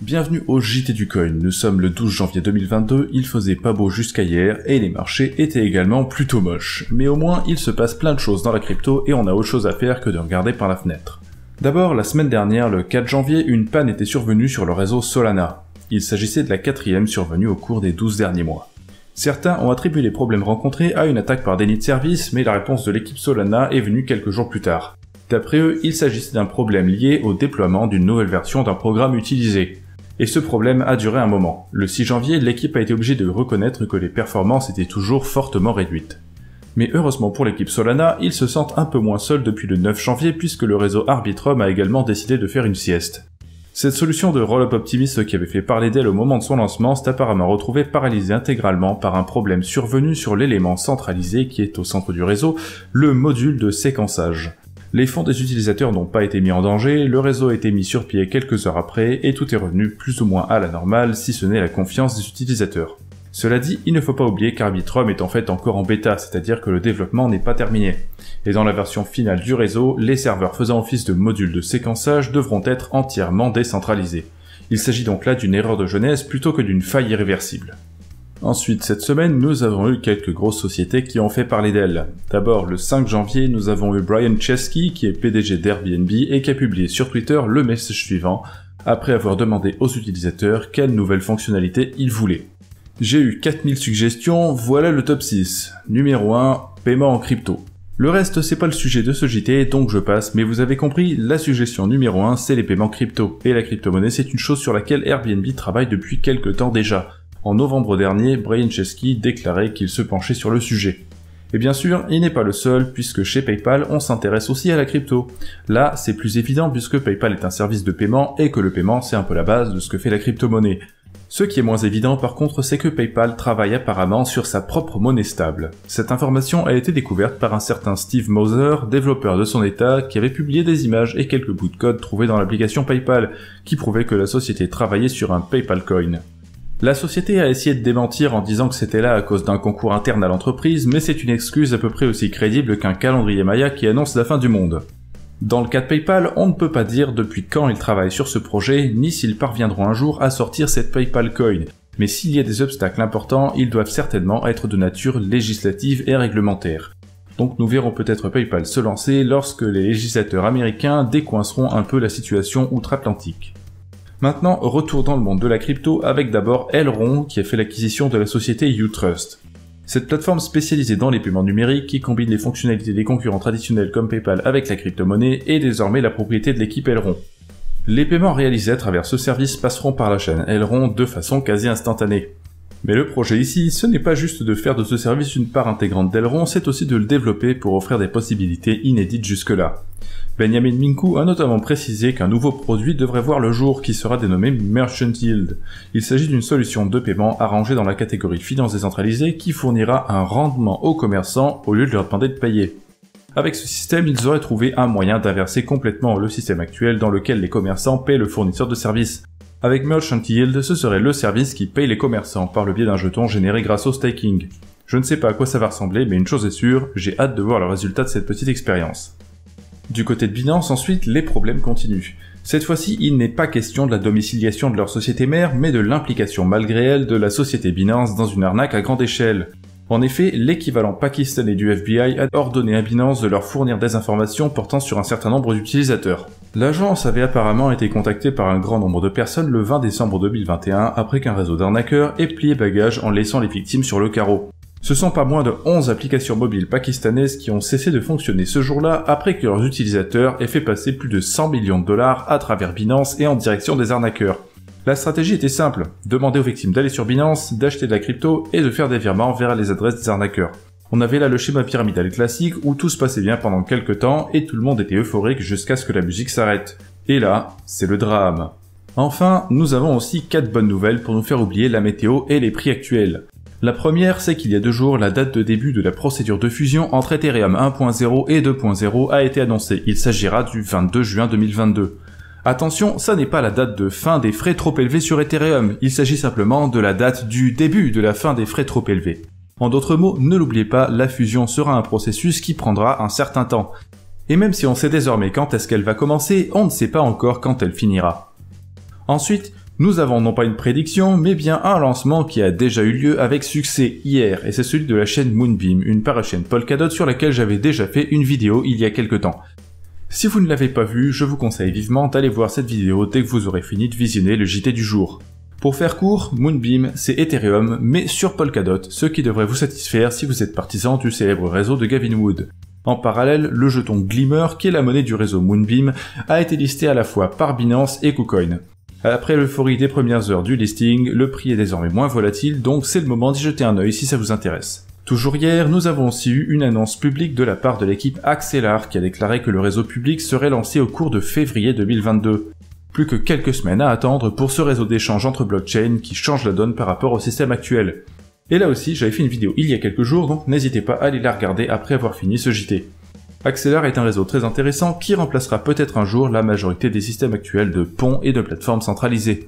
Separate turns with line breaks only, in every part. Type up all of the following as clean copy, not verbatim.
Bienvenue au JT du Coin, nous sommes le 12 janvier 2022, il faisait pas beau jusqu'à hier, et les marchés étaient également plutôt moches. Mais au moins, il se passe plein de choses dans la crypto et on a autre chose à faire que de regarder par la fenêtre. D'abord, la semaine dernière, le 4 janvier, une panne était survenue sur le réseau Solana. Il s'agissait de la 4e survenue au cours des 12 derniers mois. Certains ont attribué les problèmes rencontrés à une attaque par déni de service, mais la réponse de l'équipe Solana est venue quelques jours plus tard. D'après eux, il s'agissait d'un problème lié au déploiement d'une nouvelle version d'un programme utilisé. Et ce problème a duré un moment. Le 6 janvier, l'équipe a été obligée de reconnaître que les performances étaient toujours fortement réduites. Mais heureusement pour l'équipe Solana, ils se sentent un peu moins seuls depuis le 9 janvier puisque le réseau Arbitrum a également décidé de faire une sieste. Cette solution de roll-up optimiste qui avait fait parler d'elle au moment de son lancement s'est apparemment retrouvée paralysée intégralement par un problème survenu sur l'élément centralisé qui est au centre du réseau, le module de séquençage. Les fonds des utilisateurs n'ont pas été mis en danger, le réseau a été mis sur pied quelques heures après et tout est revenu plus ou moins à la normale si ce n'est la confiance des utilisateurs. Cela dit, il ne faut pas oublier qu'Arbitrum est en fait encore en bêta, c'est-à-dire que le développement n'est pas terminé. Et dans la version finale du réseau, les serveurs faisant office de modules de séquençage devront être entièrement décentralisés. Il s'agit donc là d'une erreur de jeunesse plutôt que d'une faille irréversible. Ensuite, cette semaine, nous avons eu quelques grosses sociétés qui ont fait parler d'elles. D'abord, le 5 janvier, nous avons eu Brian Chesky, qui est PDG d'Airbnb et qui a publié sur Twitter le message suivant, après avoir demandé aux utilisateurs quelles nouvelles fonctionnalités ils voulaient. J'ai eu 4000 suggestions, voilà le top 6. Numéro 1, paiement en crypto. Le reste, c'est pas le sujet de ce JT, donc je passe, mais vous avez compris, la suggestion numéro 1, c'est les paiements crypto. Et la crypto-monnaie, c'est une chose sur laquelle Airbnb travaille depuis quelques temps déjà. En novembre dernier, Brian Chesky déclarait qu'il se penchait sur le sujet. Et bien sûr, il n'est pas le seul, puisque chez PayPal, on s'intéresse aussi à la crypto. Là, c'est plus évident puisque PayPal est un service de paiement et que le paiement, c'est un peu la base de ce que fait la crypto-monnaie. Ce qui est moins évident par contre, c'est que PayPal travaille apparemment sur sa propre monnaie stable. Cette information a été découverte par un certain Steve Moser, développeur de son état, qui avait publié des images et quelques bouts de code trouvés dans l'application PayPal, qui prouvaient que la société travaillait sur un PayPal Coin. La société a essayé de démentir en disant que c'était là à cause d'un concours interne à l'entreprise, mais c'est une excuse à peu près aussi crédible qu'un calendrier Maya qui annonce la fin du monde. Dans le cas de PayPal, on ne peut pas dire depuis quand ils travaillent sur ce projet, ni s'ils parviendront un jour à sortir cette PayPal Coin. Mais s'il y a des obstacles importants, ils doivent certainement être de nature législative et réglementaire. Donc nous verrons peut-être PayPal se lancer lorsque les législateurs américains décoinceront un peu la situation outre-Atlantique. Maintenant, retour dans le monde de la crypto avec d'abord Elrond qui a fait l'acquisition de la société Utrust. Cette plateforme spécialisée dans les paiements numériques qui combine les fonctionnalités des concurrents traditionnels comme PayPal avec la crypto-monnaie est désormais la propriété de l'équipe Elrond. Les paiements réalisés à travers ce service passeront par la chaîne Elrond de façon quasi instantanée. Mais le projet ici, ce n'est pas juste de faire de ce service une part intégrante d'Elrond, c'est aussi de le développer pour offrir des possibilités inédites jusque-là. Benjamin Minku a notamment précisé qu'un nouveau produit devrait voir le jour qui sera dénommé Merchant Yield. Il s'agit d'une solution de paiement arrangée dans la catégorie finance décentralisée qui fournira un rendement aux commerçants au lieu de leur demander de payer. Avec ce système, ils auraient trouvé un moyen d'inverser complètement le système actuel dans lequel les commerçants paient le fournisseur de services. Avec Merchant Yield, ce serait le service qui paye les commerçants par le biais d'un jeton généré grâce au staking. Je ne sais pas à quoi ça va ressembler, mais une chose est sûre, j'ai hâte de voir le résultat de cette petite expérience. Du côté de Binance, ensuite, les problèmes continuent. Cette fois-ci, il n'est pas question de la domiciliation de leur société mère, mais de l'implication malgré elle de la société Binance dans une arnaque à grande échelle. En effet, l'équivalent pakistanais du FBI a ordonné à Binance de leur fournir des informations portant sur un certain nombre d'utilisateurs. L'agence avait apparemment été contactée par un grand nombre de personnes le 20 décembre 2021 après qu'un réseau d'arnaqueurs ait plié bagage en laissant les victimes sur le carreau. Ce sont pas moins de 11 applications mobiles pakistanaises qui ont cessé de fonctionner ce jour-là après que leurs utilisateurs aient fait passer plus de 100 millions de dollars à travers Binance et en direction des arnaqueurs. La stratégie était simple, demander aux victimes d'aller sur Binance, d'acheter de la crypto et de faire des virements vers les adresses des arnaqueurs. On avait là le schéma pyramidal classique où tout se passait bien pendant quelques temps et tout le monde était euphorique jusqu'à ce que la musique s'arrête. Et là, c'est le drame. Enfin, nous avons aussi 4 bonnes nouvelles pour nous faire oublier la météo et les prix actuels. La première, c'est qu'il y a 2 jours, la date de début de la procédure de fusion entre Ethereum 1.0 et 2.0 a été annoncée. Il s'agira du 22 juin 2022. Attention, ça n'est pas la date de fin des frais trop élevés sur Ethereum, il s'agit simplement de la date du début de la fin des frais trop élevés. En d'autres mots, ne l'oubliez pas, la fusion sera un processus qui prendra un certain temps. Et même si on sait désormais quand est-ce qu'elle va commencer, on ne sait pas encore quand elle finira. Ensuite, nous avons non pas une prédiction, mais bien un lancement qui a déjà eu lieu avec succès hier, et c'est celui de la chaîne Moonbeam, une parachaîne Polkadot sur laquelle j'avais déjà fait une vidéo il y a quelques temps. Si vous ne l'avez pas vue, je vous conseille vivement d'aller voir cette vidéo dès que vous aurez fini de visionner le JT du jour. Pour faire court, Moonbeam, c'est Ethereum, mais sur Polkadot, ce qui devrait vous satisfaire si vous êtes partisan du célèbre réseau de Gavin Wood. En parallèle, le jeton Glimmer, qui est la monnaie du réseau Moonbeam, a été listé à la fois par Binance et KuCoin. Après l'euphorie des premières heures du listing, le prix est désormais moins volatile, donc c'est le moment d'y jeter un œil si ça vous intéresse. Toujours hier, nous avons aussi eu une annonce publique de la part de l'équipe Axelar qui a déclaré que le réseau public serait lancé au cours de février 2022. Plus que quelques semaines à attendre pour ce réseau d'échange entre blockchains qui change la donne par rapport au système actuel. Et là aussi, j'avais fait une vidéo il y a quelques jours, donc n'hésitez pas à aller la regarder après avoir fini ce JT. Axelar est un réseau très intéressant qui remplacera peut-être un jour la majorité des systèmes actuels de ponts et de plateformes centralisées.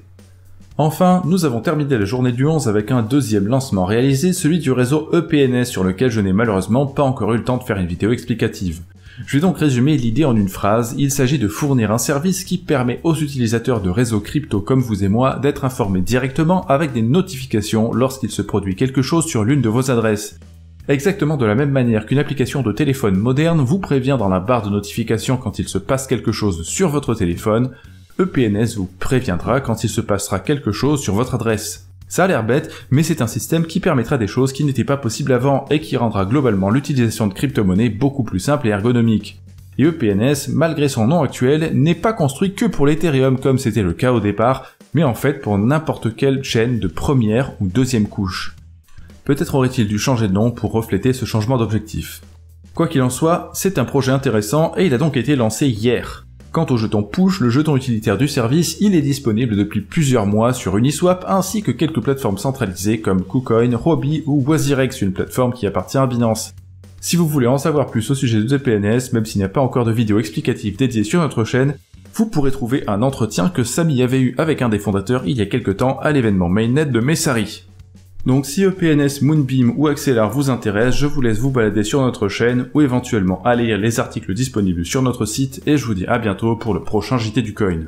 Enfin, nous avons terminé la journée du 11 avec un deuxième lancement réalisé, celui du réseau EPNS sur lequel je n'ai malheureusement pas encore eu le temps de faire une vidéo explicative. Je vais donc résumer l'idée en une phrase, il s'agit de fournir un service qui permet aux utilisateurs de réseaux crypto comme vous et moi d'être informés directement avec des notifications lorsqu'il se produit quelque chose sur l'une de vos adresses. Exactement de la même manière qu'une application de téléphone moderne vous prévient dans la barre de notification quand il se passe quelque chose sur votre téléphone, EPNS vous préviendra quand il se passera quelque chose sur votre adresse. Ça a l'air bête, mais c'est un système qui permettra des choses qui n'étaient pas possibles avant et qui rendra globalement l'utilisation de crypto-monnaies beaucoup plus simple et ergonomique. Et EPNS, malgré son nom actuel, n'est pas construit que pour l'Ethereum comme c'était le cas au départ, mais en fait pour n'importe quelle chaîne de première ou deuxième couche. Peut-être aurait-il dû changer de nom pour refléter ce changement d'objectif. Quoi qu'il en soit, c'est un projet intéressant et il a donc été lancé hier. Quant au jeton Push, le jeton utilitaire du service, il est disponible depuis plusieurs mois sur Uniswap ainsi que quelques plateformes centralisées comme KuCoin, Huobi ou Wazirex, une plateforme qui appartient à Binance. Si vous voulez en savoir plus au sujet de EPNS, même s'il n'y a pas encore de vidéo explicative dédiée sur notre chaîne, vous pourrez trouver un entretien que Samy avait eu avec un des fondateurs il y a quelques temps à l'événement Mainnet de Messari. Donc si EPNS, Moonbeam ou Axelar vous intéressent, je vous laisse vous balader sur notre chaîne ou éventuellement aller lire les articles disponibles sur notre site et je vous dis à bientôt pour le prochain JT du Coin.